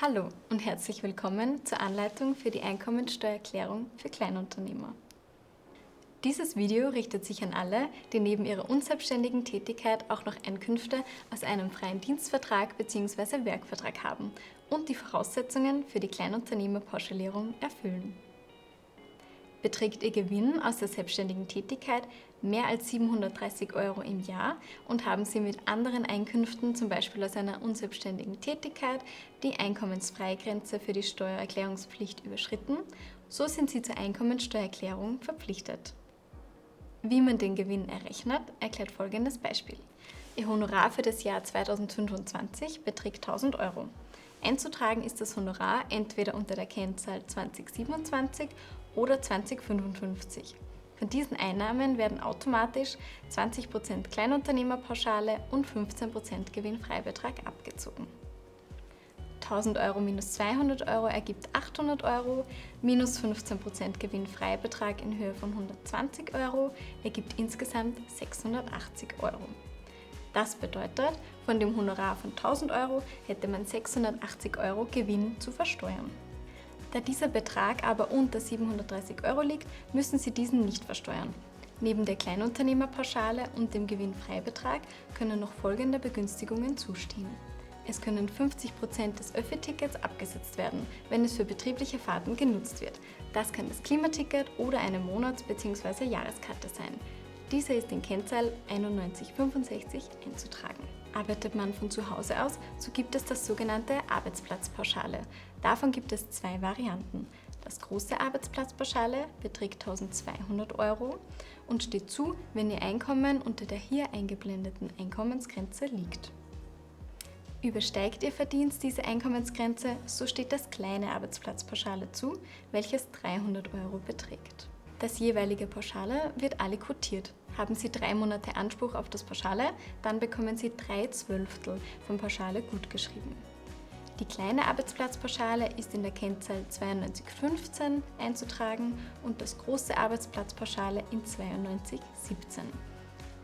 Hallo und herzlich willkommen zur Anleitung für die Einkommensteuererklärung für Kleinunternehmer. Dieses Video richtet sich an alle, die neben ihrer unselbstständigen Tätigkeit auch noch Einkünfte aus einem freien Dienstvertrag bzw. Werkvertrag haben und die Voraussetzungen für die Kleinunternehmerpauschalierung erfüllen. Beträgt Ihr Gewinn aus der selbstständigen Tätigkeit mehr als 730 € im Jahr und haben Sie mit anderen Einkünften, zum Beispiel aus einer unselbstständigen Tätigkeit, die Einkommensfreigrenze für die Steuererklärungspflicht überschritten, so sind Sie zur Einkommensteuererklärung verpflichtet. Wie man den Gewinn errechnet, erklärt folgendes Beispiel. Ihr Honorar für das Jahr 2025 beträgt 1.000 €. Einzutragen ist das Honorar entweder unter der Kennzahl 2027 oder 2055. Von diesen Einnahmen werden automatisch 20% Kleinunternehmerpauschale und 15% Gewinnfreibetrag abgezogen. 1.000 € minus 200 € ergibt 800 €, minus 15% Gewinnfreibetrag in Höhe von 120 € ergibt insgesamt 680 €. Das bedeutet, von dem Honorar von 1.000 € hätte man 680 € Gewinn zu versteuern. Da dieser Betrag aber unter 730 € liegt, müssen Sie diesen nicht versteuern. Neben der Kleinunternehmerpauschale und dem Gewinnfreibetrag können noch folgende Begünstigungen zustehen. Es können 50% des Öffi-Tickets abgesetzt werden, wenn es für betriebliche Fahrten genutzt wird. Das kann das Klimaticket oder eine Monats- bzw. Jahreskarte sein. Diese ist in Kennzahl 9165 einzutragen. Arbeitet man von zu Hause aus, so gibt es das sogenannte Arbeitsplatzpauschale. Davon gibt es zwei Varianten. Das große Arbeitsplatzpauschale beträgt 1.200 € und steht zu, wenn Ihr Einkommen unter der hier eingeblendeten Einkommensgrenze liegt. Übersteigt Ihr Verdienst diese Einkommensgrenze, so steht das kleine Arbeitsplatzpauschale zu, welches 300 € beträgt. Das jeweilige Pauschale wird allokutiert. Haben Sie 3 Monate Anspruch auf das Pauschale, dann bekommen Sie 3/12 vom Pauschale gutgeschrieben. Die kleine Arbeitsplatzpauschale ist in der Kennzahl 9215 einzutragen und das große Arbeitsplatzpauschale in 9217.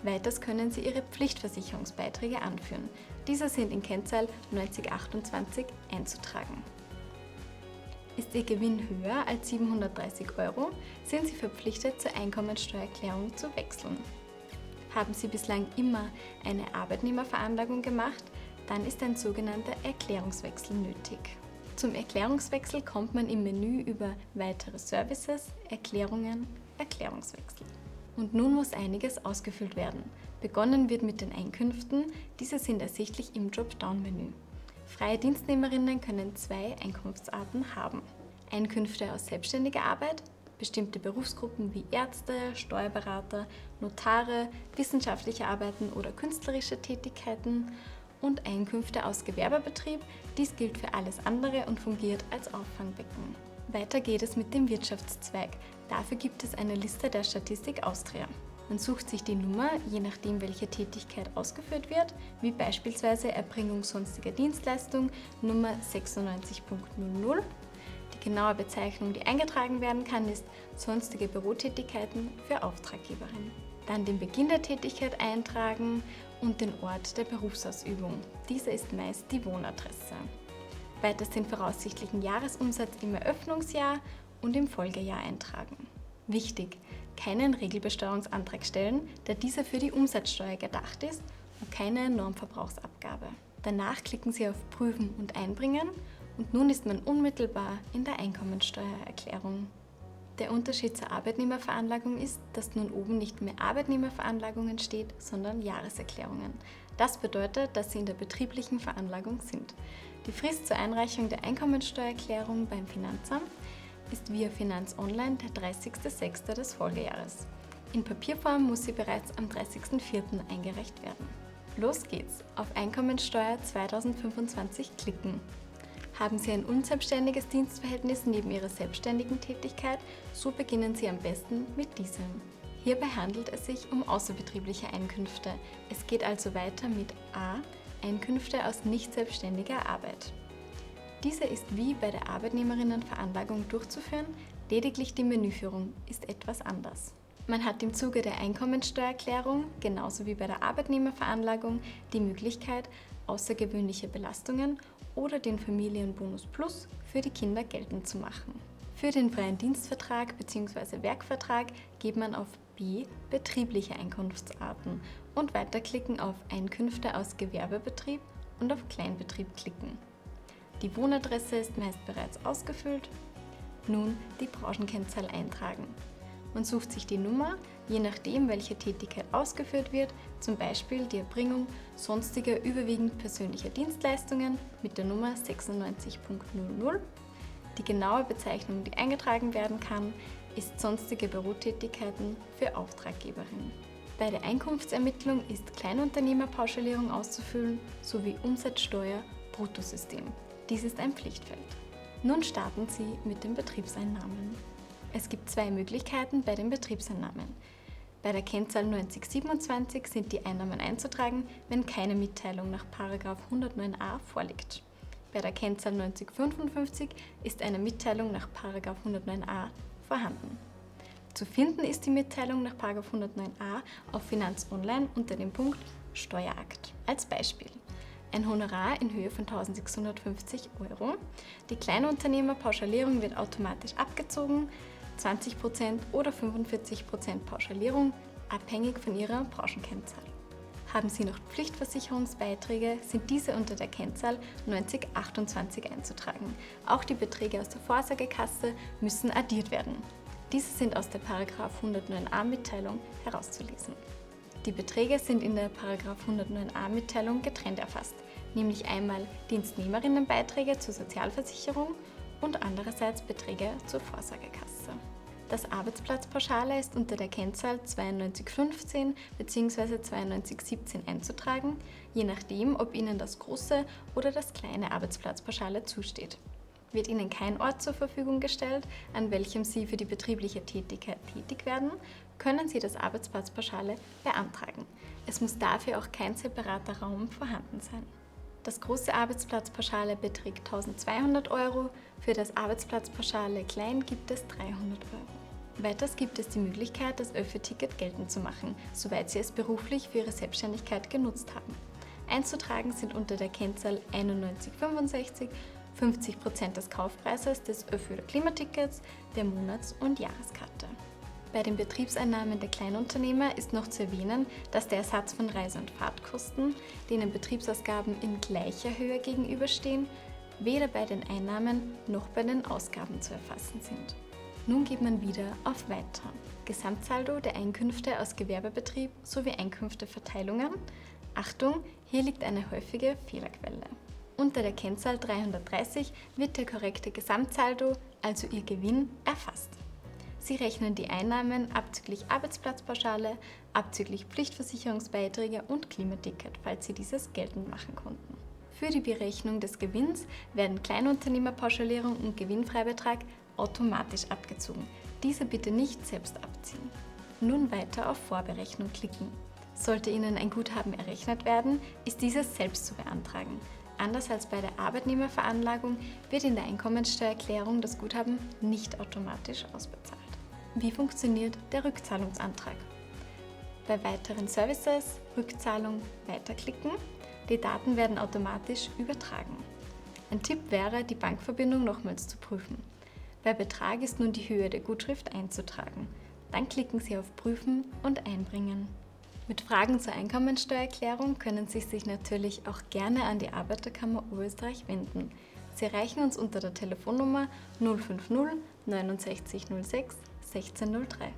Weiters können Sie Ihre Pflichtversicherungsbeiträge anführen. Diese sind in Kennzahl 9028 einzutragen. Ist Ihr Gewinn höher als 730 €, sind Sie verpflichtet, zur Einkommensteuererklärung zu wechseln. Haben Sie bislang immer eine Arbeitnehmerveranlagung gemacht, dann ist ein sogenannter Erklärungswechsel nötig. Zum Erklärungswechsel kommt man im Menü über Weitere Services, Erklärungen, Erklärungswechsel. Und nun muss einiges ausgefüllt werden. Begonnen wird mit den Einkünften, diese sind ersichtlich im Dropdown-Menü. Freie Dienstnehmerinnen können 2 Einkunftsarten haben. Einkünfte aus selbstständiger Arbeit, bestimmte Berufsgruppen wie Ärzte, Steuerberater, Notare, wissenschaftliche Arbeiten oder künstlerische Tätigkeiten und Einkünfte aus Gewerbebetrieb, dies gilt für alles andere und fungiert als Auffangbecken. Weiter geht es mit dem Wirtschaftszweig. Dafür gibt es eine Liste der Statistik Austria. Man sucht sich die Nummer, je nachdem welche Tätigkeit ausgeführt wird, wie beispielsweise Erbringung sonstiger Dienstleistung Nummer 96.00. Die genaue Bezeichnung, die eingetragen werden kann, ist sonstige Bürotätigkeiten für Auftraggeberin. Dann den Beginn der Tätigkeit eintragen und den Ort der Berufsausübung. Dieser ist meist die Wohnadresse. Weiters den voraussichtlichen Jahresumsatz im Eröffnungsjahr und im Folgejahr eintragen. Wichtig: keinen Regelbesteuerungsantrag stellen, da dieser für die Umsatzsteuer gedacht ist und keine Normverbrauchsabgabe. Danach klicken Sie auf Prüfen und Einbringen und nun ist man unmittelbar in der Einkommensteuererklärung. Der Unterschied zur Arbeitnehmerveranlagung ist, dass nun oben nicht mehr Arbeitnehmerveranlagungen steht, sondern Jahreserklärungen. Das bedeutet, dass Sie in der betrieblichen Veranlagung sind. Die Frist zur Einreichung der Einkommensteuererklärung beim Finanzamt ist via Finanz Online der 30.06. des Folgejahres. In Papierform muss sie bereits am 30.04. eingereicht werden. Los geht's! Auf Einkommensteuer 2025 klicken. Haben Sie ein unselbstständiges Dienstverhältnis neben Ihrer selbstständigen Tätigkeit, so beginnen Sie am besten mit diesem. Hierbei handelt es sich um außerbetriebliche Einkünfte. Es geht also weiter mit A. Einkünfte aus nicht selbstständiger Arbeit. Diese ist wie bei der Arbeitnehmerinnenveranlagung durchzuführen, lediglich die Menüführung ist etwas anders. Man hat im Zuge der Einkommensteuererklärung, genauso wie bei der Arbeitnehmerveranlagung, die Möglichkeit, außergewöhnliche Belastungen oder den Familienbonus Plus für die Kinder geltend zu machen. Für den freien Dienstvertrag bzw. Werkvertrag geht man auf B betriebliche Einkunftsarten und weiterklicken auf Einkünfte aus Gewerbebetrieb und auf Kleinbetrieb klicken. Die Wohnadresse ist meist bereits ausgefüllt. Nun die Branchenkennzahl eintragen. Man sucht sich die Nummer, je nachdem welche Tätigkeit ausgeführt wird, zum Beispiel die Erbringung sonstiger überwiegend persönlicher Dienstleistungen mit der Nummer 96.00. Die genaue Bezeichnung, die eingetragen werden kann, ist sonstige Bürotätigkeiten für Auftraggeberin. Bei der Einkunftsermittlung ist Kleinunternehmerpauschalierung auszufüllen sowie Umsatzsteuer Bruttosystem. Dies ist ein Pflichtfeld. Nun starten Sie mit den Betriebseinnahmen. Es gibt zwei Möglichkeiten bei den Betriebseinnahmen. Bei der Kennzahl 9027 sind die Einnahmen einzutragen, wenn keine Mitteilung nach § 109a vorliegt. Bei der Kennzahl 9055 ist eine Mitteilung nach § 109a vorhanden. Zu finden ist die Mitteilung nach § 109a auf Finanz Online unter dem Punkt Steuerakt. Als Beispiel: ein Honorar in Höhe von 1.650 €. Die Kleinunternehmerpauschalierung wird automatisch abgezogen, 20% oder 45% Pauschalierung, abhängig von Ihrer Branchenkennzahl. Haben Sie noch Pflichtversicherungsbeiträge, sind diese unter der Kennzahl 9028 einzutragen. Auch die Beträge aus der Vorsorgekasse müssen addiert werden. Diese sind aus der § 109a Mitteilung herauszulesen. Die Beträge sind in der § 109a Mitteilung getrennt erfasst, nämlich einmal Dienstnehmerinnenbeiträge zur Sozialversicherung und andererseits Beträge zur Vorsorgekasse. Das Arbeitsplatzpauschale ist unter der Kennzahl 9215 bzw. 9217 einzutragen, je nachdem, ob Ihnen das große oder das kleine Arbeitsplatzpauschale zusteht. Wird Ihnen kein Ort zur Verfügung gestellt, an welchem Sie für die betriebliche Tätigkeit tätig werden, können Sie das Arbeitsplatzpauschale beantragen. Es muss dafür auch kein separater Raum vorhanden sein. Das große Arbeitsplatzpauschale beträgt 1.200 €, für das Arbeitsplatzpauschale klein gibt es 300 €. Weiters gibt es die Möglichkeit, das ÖFÖ-Ticket geltend zu machen, soweit Sie es beruflich für Ihre Selbstständigkeit genutzt haben. Einzutragen sind unter der Kennzahl 9165 50% des Kaufpreises des ÖFÖ- oder Klimatickets, der Monats- und Jahreskarte. Bei den Betriebseinnahmen der Kleinunternehmer ist noch zu erwähnen, dass der Ersatz von Reise- und Fahrtkosten, denen Betriebsausgaben in gleicher Höhe gegenüberstehen, weder bei den Einnahmen noch bei den Ausgaben zu erfassen sind. Nun geht man wieder auf Weiter. Gesamtsaldo der Einkünfte aus Gewerbebetrieb sowie Einkünfteverteilungen. Achtung, hier liegt eine häufige Fehlerquelle. Unter der Kennzahl 330 wird der korrekte Gesamtsaldo, also Ihr Gewinn, erfasst. Sie rechnen die Einnahmen abzüglich Arbeitsplatzpauschale, abzüglich Pflichtversicherungsbeiträge und Klimaticket, falls Sie dieses geltend machen konnten. Für die Berechnung des Gewinns werden Kleinunternehmerpauschalierung und Gewinnfreibetrag automatisch abgezogen. Diese bitte nicht selbst abziehen. Nun weiter auf Vorberechnung klicken. Sollte Ihnen ein Guthaben errechnet werden, ist dieses selbst zu beantragen. Anders als bei der Arbeitnehmerveranlagung wird in der Einkommensteuererklärung das Guthaben nicht automatisch ausbezahlt. Wie funktioniert der Rückzahlungsantrag? Bei weiteren Services, Rückzahlung, weiterklicken. Die Daten werden automatisch übertragen. Ein Tipp wäre, die Bankverbindung nochmals zu prüfen. Bei Betrag ist nun die Höhe der Gutschrift einzutragen. Dann klicken Sie auf Prüfen und Einbringen. Mit Fragen zur Einkommensteuererklärung können Sie sich natürlich auch gerne an die Arbeiterkammer Oberösterreich wenden. Sie erreichen uns unter der Telefonnummer 050 69 06 1603.